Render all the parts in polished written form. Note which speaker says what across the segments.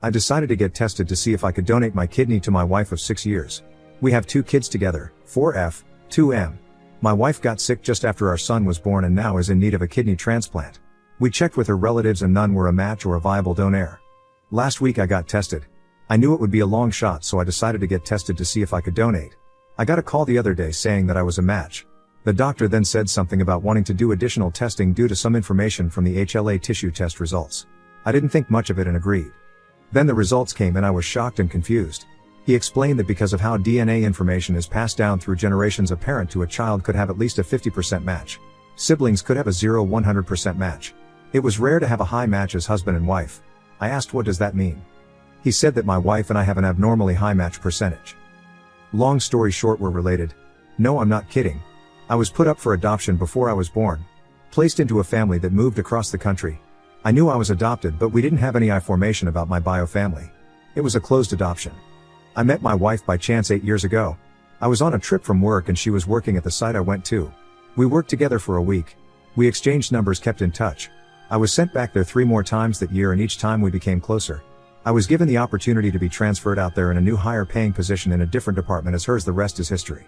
Speaker 1: I decided to get tested to see if I could donate my kidney to my wife of 6 years. We have 2 kids together, 4F, 2M. My wife got sick just after our son was born and now is in need of a kidney transplant. We checked with her relatives and none were a match or a viable donor. Last week I got tested. I knew it would be a long shot, so I decided to get tested to see if I could donate. I got a call the other day saying that I was a match. The doctor then said something about wanting to do additional testing due to some information from the HLA tissue test results. I didn't think much of it and agreed. Then the results came and I was shocked and confused. He explained that because of how DNA information is passed down through generations, a parent to a child could have at least a 50% match. Siblings could have a 0-100% match. It was rare to have a high match as husband and wife. I asked, what does that mean? He said that my wife and I have an abnormally high match percentage. Long story short, we're related. No, I'm not kidding. I was put up for adoption before I was born. Placed into a family that moved across the country. I knew I was adopted, but we didn't have any information about my bio family. It was a closed adoption. I met my wife by chance 8 years ago. I was on a trip from work and she was working at the site I went to. We worked together for a week. We exchanged numbers, kept in touch. I was sent back there 3 more times that year and each time we became closer. I was given the opportunity to be transferred out there in a new higher paying position in a different department as hers. The rest is history.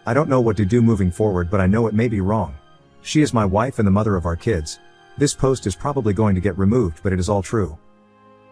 Speaker 1: I don't know what to do moving forward, but I know it may be wrong. She is my wife and the mother of our kids. This post is probably going to get removed, but it is all true.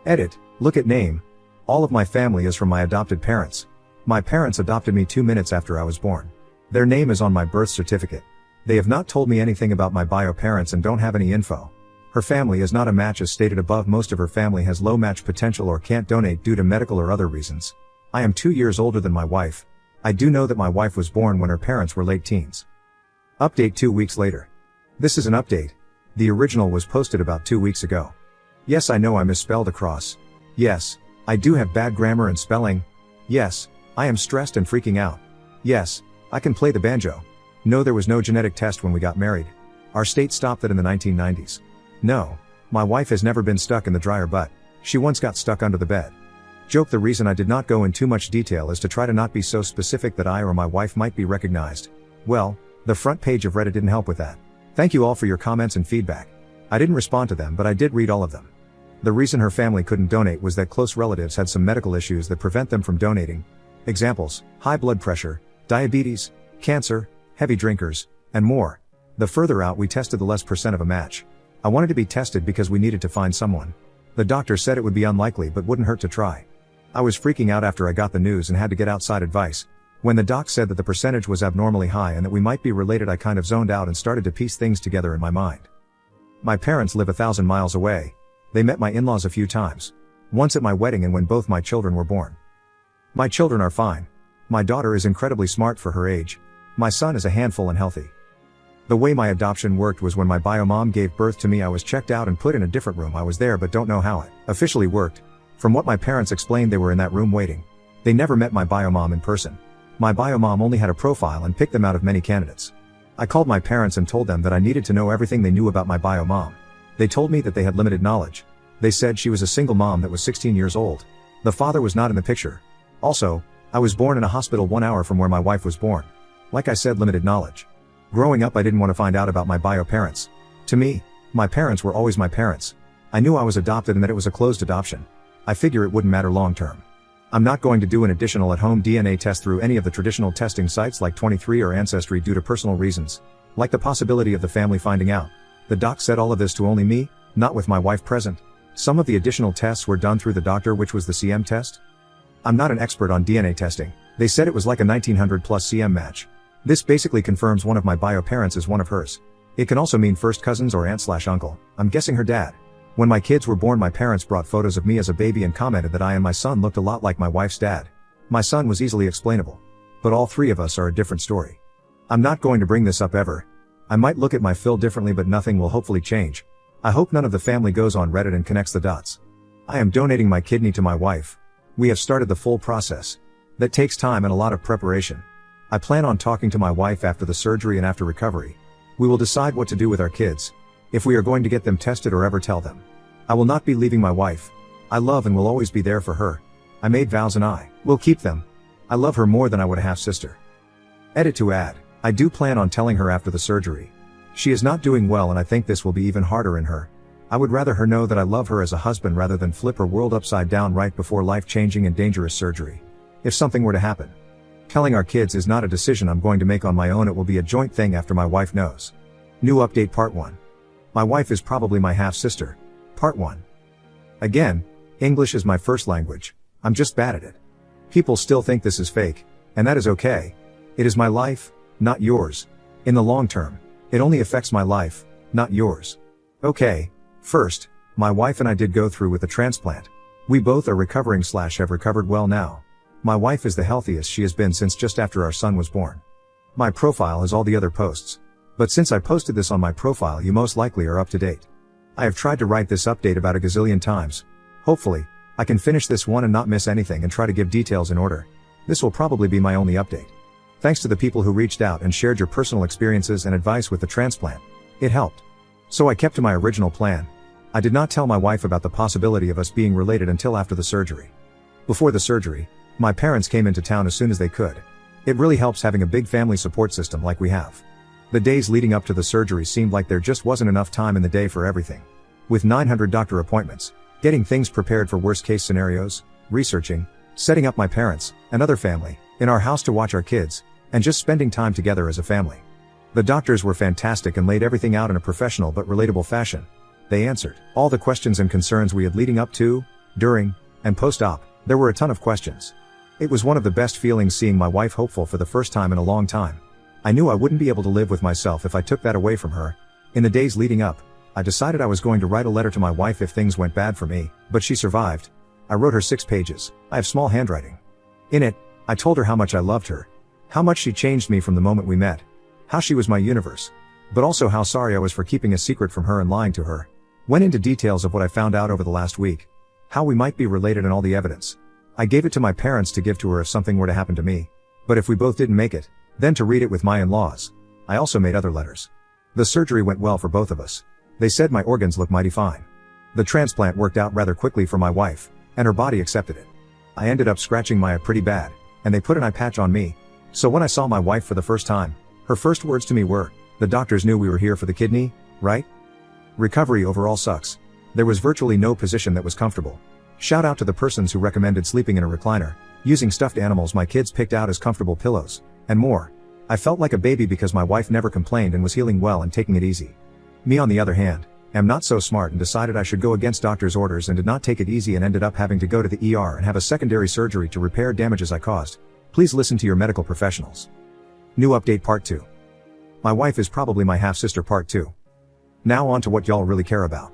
Speaker 1: Edit. Look at name. All of my family is from my adopted parents. My parents adopted me 2 minutes after I was born. Their name is on my birth certificate. They have not told me anything about my bio parents and don't have any info. Her family is not a match as stated above. Most of her family has low match potential or can't donate due to medical or other reasons. I am 2 years older than my wife. I do know that my wife was born when her parents were late teens. Update 2 weeks later. This is an update. The original was posted about 2 weeks ago. Yes, I know I misspelled across. Yes, I do have bad grammar and spelling. Yes, I am stressed and freaking out. Yes, I can play the banjo. No, there was no genetic test when we got married. Our state stopped that in the 1990s. No, my wife has never been stuck in the dryer, but she once got stuck under the bed. Joke. The reason I did not go in too much detail is to try to not be so specific that I or my wife might be recognized. Well, the front page of Reddit didn't help with that. Thank you all for your comments and feedback. I didn't respond to them, but I did read all of them. The reason her family couldn't donate was that close relatives had some medical issues that prevent them from donating. Examples: high blood pressure, diabetes, cancer, heavy drinkers, and more. The further out we tested, the less percent of a match. I wanted to be tested because we needed to find someone. The doctor said it would be unlikely but wouldn't hurt to try. I was freaking out after I got the news and had to get outside advice. When the doc said that the percentage was abnormally high and that we might be related, I kind of zoned out and started to piece things together in my mind. My parents live 1,000 miles away. They met my in-laws a few times. Once at my wedding and when both my children were born. My children are fine. My daughter is incredibly smart for her age. My son is a handful and healthy. The way my adoption worked was when my bio mom gave birth to me, I was checked out and put in a different room. I was there but don't know how it officially worked. From what my parents explained, they were in that room waiting. They never met my bio mom in person. My bio mom only had a profile and picked them out of many candidates. I called my parents and told them that I needed to know everything they knew about my bio mom. They told me that they had limited knowledge. They said she was a single mom that was 16 years old. The father was not in the picture. Also, I was born in a hospital 1 hour from where my wife was born. Like I said, limited knowledge. Growing up, I didn't want to find out about my bio parents. To me, my parents were always my parents. I knew I was adopted and that it was a closed adoption. I figure it wouldn't matter long term. I'm not going to do an additional at-home DNA test through any of the traditional testing sites like 23 or Ancestry due to personal reasons, like the possibility of the family finding out. The doc said all of this to only me, not with my wife present. Some of the additional tests were done through the doctor, which was the CM test. I'm not an expert on DNA testing. They said it was like a 1900 plus CM match. This basically confirms one of my bio parents is one of hers. It can also mean first cousins or aunt/uncle. I'm guessing her dad. When my kids were born, my parents brought photos of me as a baby and commented that I and my son looked a lot like my wife's dad. My son was easily explainable. But all 3 of us are a different story. I'm not going to bring this up ever. I might look at my Phil differently, but nothing will hopefully change. I hope none of the family goes on Reddit and connects the dots. I am donating my kidney to my wife. We have started the full process. That takes time and a lot of preparation. I plan on talking to my wife after the surgery and after recovery. We will decide what to do with our kids. If we are going to get them tested or ever tell them. I will not be leaving my wife. I love and will always be there for her. I made vows and I will keep them. I love her more than I would a half-sister. Edit to add. I do plan on telling her after the surgery. She is not doing well and I think this will be even harder in her. I would rather her know that I love her as a husband rather than flip her world upside down right before life-changing and dangerous surgery. If something were to happen. Telling our kids is not a decision I'm going to make on my own, it will be a joint thing after my wife knows. New update part 1. My wife is probably my half-sister. Part 1. Again, English is my first language. I'm just bad at it. People still think this is fake, and that is okay. It is my life, not yours. In the long term, it only affects my life, not yours. Okay, first, my wife and I did go through with the transplant. We both are recovering/have recovered well now. My wife is the healthiest she has been since just after our son was born. My profile has all the other posts. But since I posted this on my profile, you most likely are up to date. I have tried to write this update about a gazillion times. Hopefully, I can finish this one and not miss anything and try to give details in order. This will probably be my only update. Thanks to the people who reached out and shared your personal experiences and advice with the transplant. It helped. So I kept to my original plan. I did not tell my wife about the possibility of us being related until after the surgery. Before the surgery, my parents came into town as soon as they could. It really helps having a big family support system like we have. The days leading up to the surgery seemed like there just wasn't enough time in the day for everything. With 900 doctor appointments, getting things prepared for worst case scenarios, researching, setting up my parents, and other family, in our house to watch our kids, and just spending time together as a family. The doctors were fantastic and laid everything out in a professional but relatable fashion. They answered all the questions and concerns we had leading up to, during, and post-op. There were a ton of questions. It was one of the best feelings seeing my wife hopeful for the first time in a long time. I knew I wouldn't be able to live with myself if I took that away from her. In the days leading up, I decided I was going to write a letter to my wife if things went bad for me, but she survived. I wrote her 6 pages. I have small handwriting. In it, I told her how much I loved her. How much she changed me from the moment we met. How she was my universe. But also how sorry I was for keeping a secret from her and lying to her. Went into details of what I found out over the last week. How we might be related and all the evidence. I gave it to my parents to give to her if something were to happen to me. But if we both didn't make it, then to read it with my in-laws. I also made other letters. The surgery went well for both of us. They said my organs look mighty fine. The transplant worked out rather quickly for my wife, and her body accepted it. I ended up scratching my eye pretty bad, and they put an eye patch on me. So when I saw my wife for the first time, her first words to me were, "The doctors knew we were here for the kidney, right?" Recovery overall sucks. There was virtually no position that was comfortable. Shout out to the persons who recommended sleeping in a recliner, using stuffed animals my kids picked out as comfortable pillows, and more. I felt like a baby because my wife never complained and was healing well and taking it easy. Me on the other hand, am not so smart and decided I should go against doctor's orders and did not take it easy and ended up having to go to the ER and have a secondary surgery to repair damages I caused. Please listen to your medical professionals. New update part 2. My wife is probably my half-sister part 2. Now on to what y'all really care about.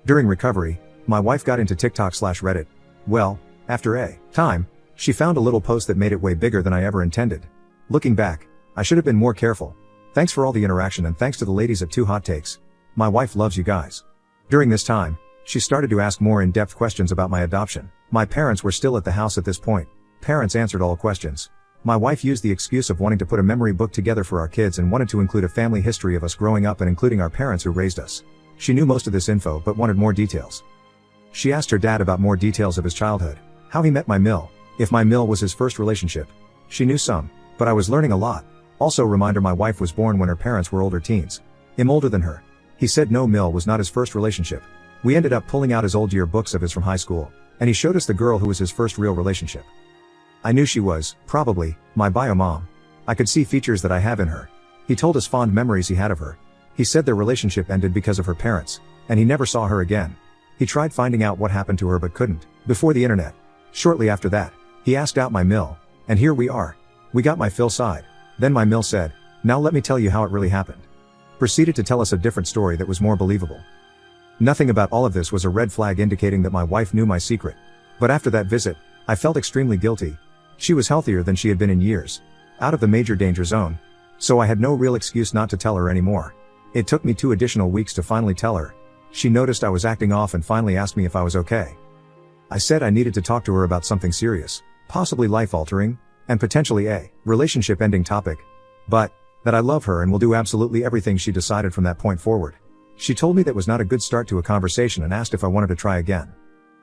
Speaker 1: During recovery, my wife got into TikTok/Reddit. Well, after a time, she found a little post that made it way bigger than I ever intended. Looking back, I should have been more careful. Thanks for all the interaction and thanks to the ladies at 2 Hot Takes. My wife loves you guys. During this time, she started to ask more in-depth questions about my adoption. My parents were still at the house at this point. Parents answered all questions. My wife used the excuse of wanting to put a memory book together for our kids and wanted to include a family history of us growing up and including our parents who raised us. She knew most of this info but wanted more details. She asked her dad about more details of his childhood, how he met my mill, if my mill was his first relationship. She knew some, but I was learning a lot. Also reminder, my wife was born when her parents were older teens. I'm older than her. He said no, Mill was not his first relationship. We ended up pulling out his old yearbooks of his from high school, and he showed us the girl who was his first real relationship. I knew she was, probably, my bio mom. I could see features that I have in her. He told us fond memories he had of her. He said their relationship ended because of her parents, and he never saw her again. He tried finding out what happened to her but couldn't, before the internet. Shortly after that, he asked out my Mill, and here we are. We got my Phil side. Then my Mill said, "Now let me tell you how it really happened." Proceeded to tell us a different story that was more believable. Nothing about all of this was a red flag indicating that my wife knew my secret. But after that visit, I felt extremely guilty. She was healthier than she had been in years. Out of the major danger zone. So I had no real excuse not to tell her anymore. It took me 2 additional weeks to finally tell her. She noticed I was acting off and finally asked me if I was okay. I said I needed to talk to her about something serious, possibly life-altering, and potentially a relationship-ending topic. But that I love her and will do absolutely everything she decided from that point forward. She told me that was not a good start to a conversation and asked if I wanted to try again.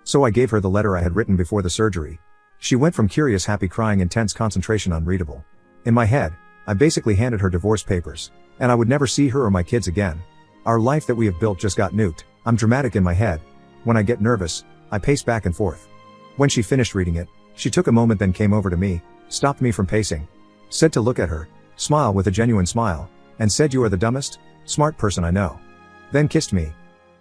Speaker 1: So I gave her the letter I had written before the surgery. She went from curious, happy, crying, intense concentration, unreadable. In my head, I basically handed her divorce papers, and I would never see her or my kids again. Our life that we have built just got nuked. I'm dramatic in my head. When I get nervous, I pace back and forth. When she finished reading it, she took a moment, then came over to me, stopped me from pacing, said to look at her, smile with a genuine smile, and said, "You are the dumbest, smart person I know." Then kissed me.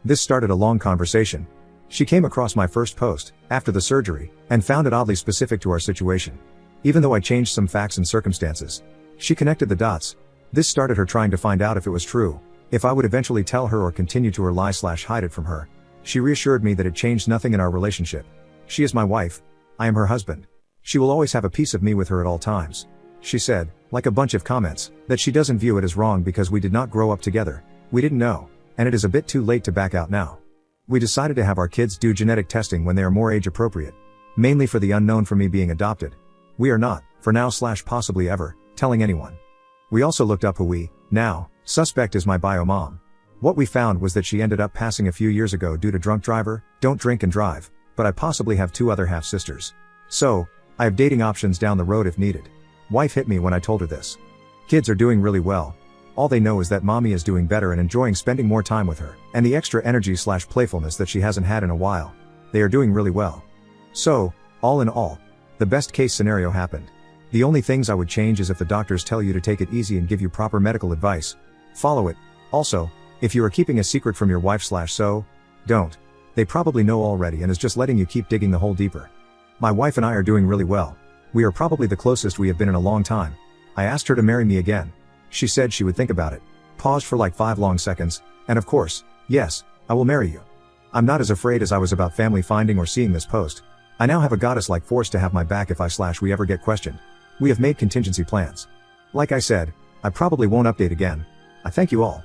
Speaker 1: This started a long conversation. She came across my first post, after the surgery, and found it oddly specific to our situation. Even though I changed some facts and circumstances, she connected the dots. This started her trying to find out if it was true, if I would eventually tell her or continue to lie/hide it from her. She reassured me that it changed nothing in our relationship. She is my wife. I am her husband. She will always have a piece of me with her at all times. She said, like a bunch of comments, that she doesn't view it as wrong because we did not grow up together. We didn't know, and it is a bit too late to back out now. We decided to have our kids do genetic testing when they are more age appropriate. Mainly for the unknown for me being adopted. We are not, for now/possibly ever, telling anyone. We also looked up who we, now, suspect is my bio mom. What we found was that she ended up passing a few years ago due to drunk driver, don't drink and drive, but I possibly have 2 other half-sisters. So, I have dating options down the road if needed. Wife hit me when I told her this. Kids are doing really well. All they know is that mommy is doing better and enjoying spending more time with her, and the extra energy/playfulness that she hasn't had in a while. They are doing really well. So, all in all, the best case scenario happened. The only things I would change is if the doctors tell you to take it easy and give you proper medical advice, follow it. Also, if you are keeping a secret from your wife/so, don't. They probably know already and is just letting you keep digging the hole deeper. My wife and I are doing really well. We are probably the closest we have been in a long time. I asked her to marry me again. She said she would think about it. Paused for like 5 long seconds, and of course, yes, I will marry you. I'm not as afraid as I was about family finding or seeing this post. I now have a goddess-like force to have my back if we ever get questioned. We have made contingency plans. Like I said, I probably won't update again. I thank you all.